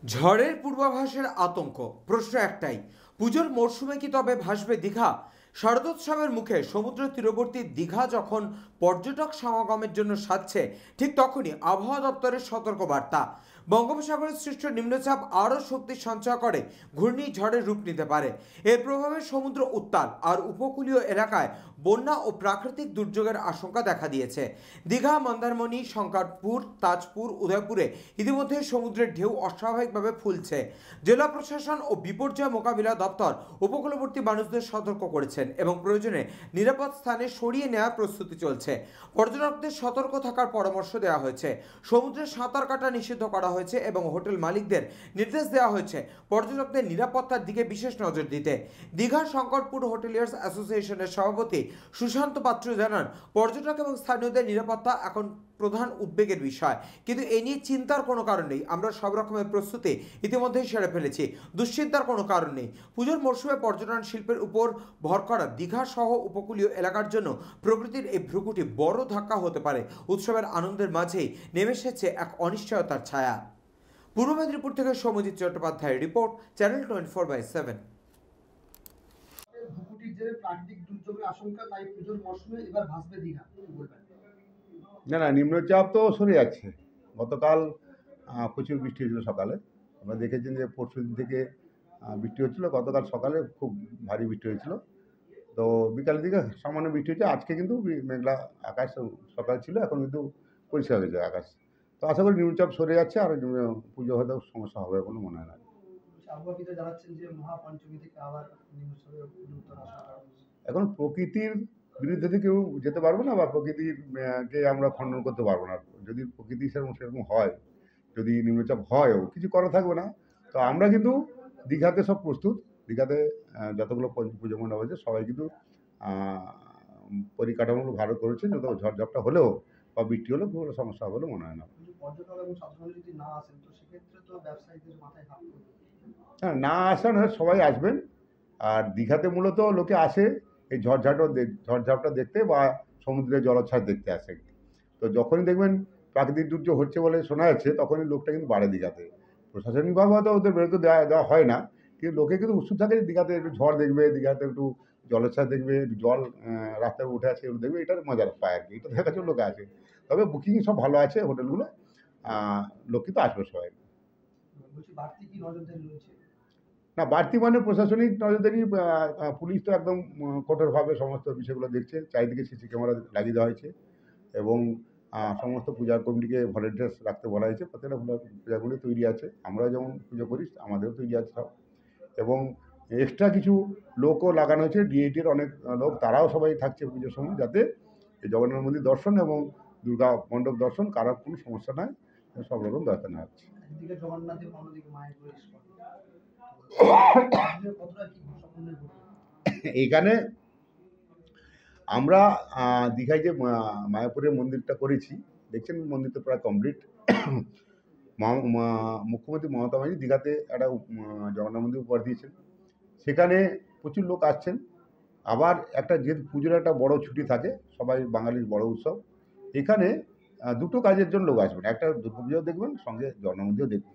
ঝড়ের পূর্বাভাসের আতঙ্ক। প্রশ্ন একটাই, পুজোর মরশুমে কি তবে ভাসবে দীঘা? শারদোৎসবের মুখে সমুদ্র তীরবর্তী দীঘা যখন পর্যটক সমাগমের জন্য সাজছে, ঠিক তখনই আবহাওয়া দপ্তরের সতর্কবার্তা। বঙ্গোপসাগরের সৃষ্ট নিম্নচাপ আরও শক্তি সঞ্চয় করে ঘূর্ণিঝড়ের রূপ নিতে পারে। এর প্রভাবে সমুদ্র উত্তাল আর উপকূলীয় এলাকায় বন্যা ও প্রাকৃতিক দুর্যোগের আশঙ্কা দেখা দিয়েছে। দীঘা, মন্দারমণি, শঙ্করপুর, তাজপুর, উদয়পুরে ইতিমধ্যে সমুদ্রের ঢেউ অস্বাভাবিকভাবে ফুলছে। জেলা প্রশাসন ও বিপর্যয় মোকাবিলা দপ্তর উপকূলবর্তী মানুষদের সতর্ক করেছেন এবং প্রয়োজনে নিরাপদ স্থানে সরিয়ে নেওয়ার প্রস্তুতি চলছে। পর্যটকদের সতর্ক থাকার পরামর্শ দেওয়া হয়েছে। সমুদ্রে সাঁতার কাটা নিষিদ্ধ করা হয়েছে এবং হোটেল মালিকদের নির্দেশ দেওয়া হয়েছে পর্যটকদের নিরাপত্তার দিকে বিশেষ নজর দিতে। দীঘার শঙ্করপুর হোটেলিয়ার্স অ্যাসোসিয়েশনের সভাপতি সুশান্ত পাত্র জানান, পর্যটক এবং স্থানীয়দের নিরাপত্তা এখন প্রধান উদ্বেগের বিষয়, কিন্তু এ নিয়ে চিন্তার কোনো কারণ নেই। আমরা সব রকমের প্রস্তুতি ইতিমধ্যেই সেরে ফেলেছি, দুশ্চিন্তার কোনো কারণ নেই। পুজোর মরশুমে পর্যটন শিল্পের উপর ভর করা দীঘা সহ উপকূলীয় এলাকার জন্য প্রকৃতির এই ভ্রুকুটি বড় ধাক্কা হতে পারে। উৎসবের আনন্দের মাঝেই নেমে এসেছে এক অনিশ্চয়তার ছায়া। পূর্ব মেদিনীপুর থেকে সৌম্যজিৎ চট্টোপাধ্যায়ের রিপোর্ট, চ্যানেল 24/7। ভূকুটির যে প্রাকৃতিক দুর্যোগের আশঙ্কা, তাই পুজোর মরশুমে এবার ভাসবে দীঘা, কি বলবেন? না, নিম্নচাপ তো সরে যাচ্ছে। গতকাল প্রচুর বৃষ্টি হয়েছিল সকালে। আমরা দেখেছেন যে পরশুদিন থেকে বৃষ্টি হচ্ছিল। গতকাল সকালে খুব ভারী বৃষ্টি হয়েছিল। তো বিকালের দিকে সামান্য বৃষ্টি হয়েছে। আজকে কিন্তু মেঘলা আকাশ সকালে ছিল, এখন কিন্তু পরিষ্কার হয়েছে আকাশ। তো আশা করি নিম্নচাপ সরে যাচ্ছে, আর পুজো হয়তো সমস্যা হবে বলে মনে হয় না। আবহাওয়াবিদরা জানাচ্ছেন যে মহাপঞ্চমী থেকে আবার নিম্নচাপের গুরুত্ব আশঙ্কা। এখন প্রকৃতির বিরুদ্ধে তো কেউ যেতে পারবো না, বা প্রকৃতির কে আমরা খণ্ডন করতে পারবো না। যদি প্রকৃতি সেরকম হয়, যদি নিম্নচাপ হয়ও, কিছু করা থাকবে না। তো আমরা কিন্তু দীঘাতে সব প্রস্তুত। দীঘাতে যতগুলো পুজো মণ্ডপ আছে সবাই কিন্তু পরিকাঠামো ভালো করেছে। যত ঝড়ঝাপটা হলেও বা বৃষ্টি হলেও কোনো সমস্যা হবে বলে মনে হয় না। পর্যটক এবং সাধারণ যদি না আসেন, তো সেক্ষেত্রে তো ব্যবসায়ীদের মাথায় হাত পড়বে। হ্যাঁ, না আসা নয়, সবাই আসবেন। আর দীঘাতে মূলত লোকে আসে এই ঝড়ঝাপটা দেখতে বা সমুদ্রের জলোচ্ছ্বাস দেখতে আসে। তো যখনই দেখবেন প্রাকৃতিক দুর্যোগ হচ্ছে বলে শোনা যাচ্ছে, তখনই লোকটা কিন্তু বাড়ে দীঘাতে। প্রশাসনিকভাবে হয়তো ওদের বেরোতে দেওয়া হয় না, কিন্তু লোকে কিন্তু উৎসুক থাকে যে দীঘাতে একটু ঝড় দেখবে, দীঘাতে একটু জলোচ্ছ্বাস দেখবে, একটু জল রাস্তায় উঠে আছে এগুলো দেখবে। এটার মজা পায় আর কি, এটা দেখার জন্য লোকে আসে। তবে বুকিং সব ভালো আছে হোটেলগুলো, লোক কিন্তু আসবে সবাই। বলছি, বাড়তি কি নজরদারি রয়েছে? না, বাড়তি মানে প্রশাসনিক নজরদারি। পুলিশ তো একদম কঠোরভাবে সমস্ত বিষয়গুলো দেখছে। চারিদিকে সিসি ক্যামেরা লাগিয়ে দেওয়া হয়েছে এবং সমস্ত পূজা কমিটিকে ভলেন্টিয়ার্স রাখতে বলা হয়েছে। প্রত্যেকটা পূজাগুলি তৈরি আছে। আমরাও যেমন পুজো করি, আমাদেরও তৈরি আছে সব। এবং এক্সট্রা কিছু লোকও লাগানো হয়েছে, ডিএটির অনেক লোক, তারাও সবাই থাকছে পুজোর সময়, যাতে এই জগন্নাথ মন্দির দর্শন এবং দুর্গা মণ্ডপ দর্শন কারোর কোনো সমস্যা নয়, সব রকম ব্যবস্থা নেওয়া হচ্ছে। একদিকে জগন্নাথের, অন্যদিকে মায়াপুর কতটা কি সম্পূর্ণ ঘটবে? এইখানে আমরা দীঘায় যে মায়াপুরের মন্দিরটা করেছি, দেখছেন মন্দির তো প্রায় কমপ্লিট। মুখ্যমন্ত্রী মমতা ব্যানার্জি দীঘাতে একটা জগন্নাথ মন্দির উপহার দিয়েছেন। সেখানে প্রচুর লোক আসছেন। আবার একটা যেহেতু পুজোর একটা বড় ছুটি থাকে, সবাই বাঙালির বড় উৎসব, এখানে দুটো কাজের জন্য লোক আসবেন। একটা দুর্গাপুজোও দেখবেন, সঙ্গে জগন্নাথ মন্দিরও দেখবেন।